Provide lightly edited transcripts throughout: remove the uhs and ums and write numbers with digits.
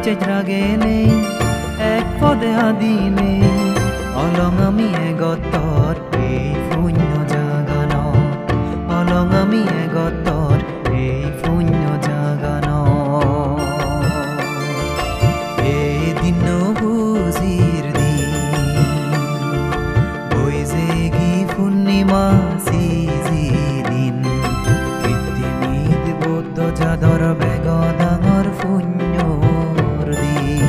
বিচার রাগে নেই এক পদে আদি নেই অলং আমি এগতর এই শূন্য জাগান অলং আমি এগতর এই শূন্য জাগান এই দিন বুজির দিন বইজে গি পূর্ণিমা সিজিদিন কৃত্রিমিদ বৌদ্ধ জাদর বেগ ডাঙর শূন্যর দিন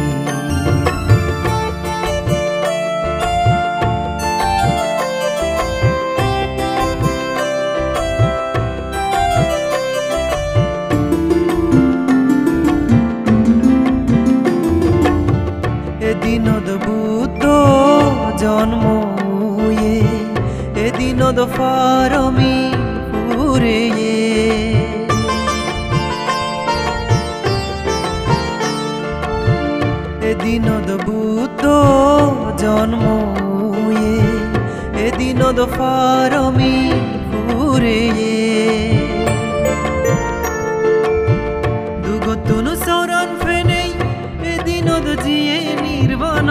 এদিনত বুদ্ধ জন্ম এদিনত ফারমি পুরে এদিনত বুদ্ধ জন্ম এদিনত ফারমি পুরে দুগতুনু সরণ ফেনেই এদিনত জিয়ে নির্বাণ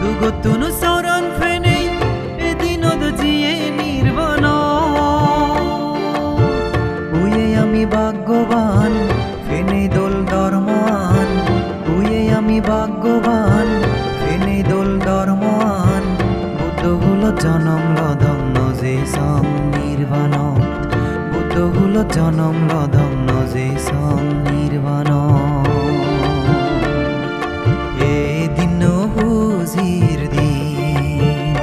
দুগতুনু সরণ ফেনেই এদিনত জিয়ে নির্বাণ উয়ে আমি ভাগ্যবান ফেনে দোল ধর্মান উয়ে আমি ভাগ্যবান ফেনে দোল ধর্মান বুদ্ধগুলো জনম লদম যে সং নির্বাণ বুদ্ধগুলো জনম লদম যে সং নির্বাণ এদিন হুজির দিন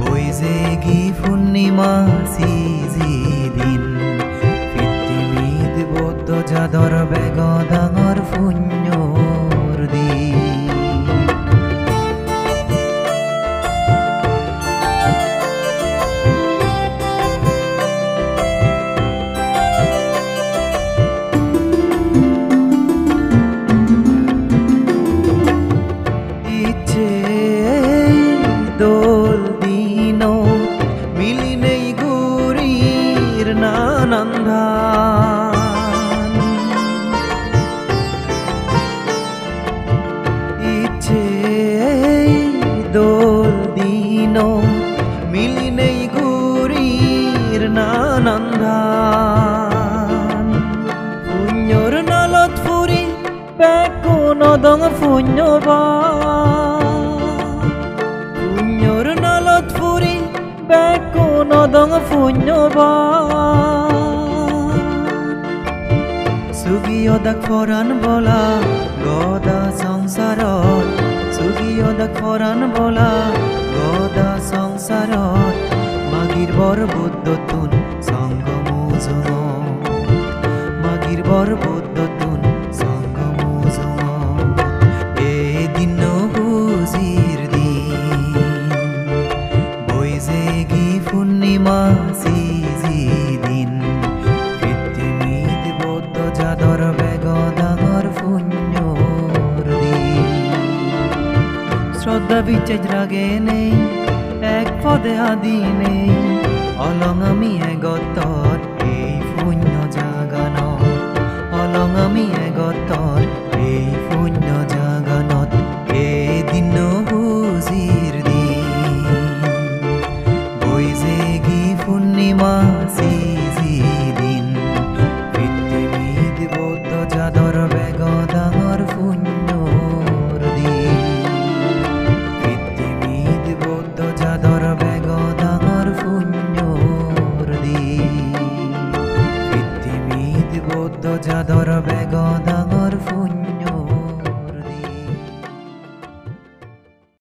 বইজে গি পূর্ণিমা সিজিদিন কৃত্রিমিদ বৌদ্ধ জাদর বেগ ডাঙর শূন্যর দিন দোল দিন মিলি নেই গুরির নানন্দান ইচ্ছে দোল দিন মিলি নেই গুরির নানন্দান পুণ্যর নালত ফুরি পেকো নদং পুণ্যবা পুণ্যর নালত ফুরি বেকো নদং পুণ্যবান সুগিয় দাক ফরান বলা গদা সংসারত সুগিয় দাক ফরান বলা গদা সংসারত মাগির বর বুদ্ধ তুন সঙ্গ মুজুম মাগির বর বুদ্ধ তুন সঙ্গ মুজুম এদিন বুজির পূর্ণিমা সিজিদিন কৃত্রিমিদ বৌদ্ধ জাদর বেগ ডাঙর শূন্যর দিন শ্রদ্ধা বিচার রাগে নেই এক পদে আদি নেই অলং আমি এগতর এই শূন্য জাগান অলং আমি এগতর এই শূন্য জাগানত এদিন বুজির পূর্ণিমা সিজিদিন কৃত্রিমিদ বৌদ্ধ জাদর বেগ ডাঙর শূন্যর দিন কৃত্রিমিদ বৌদ্ধ জাদর বেগ ডাঙর শূন্যর দিন কৃত্রিমিদ বৌদ্ধ জাদর বেগ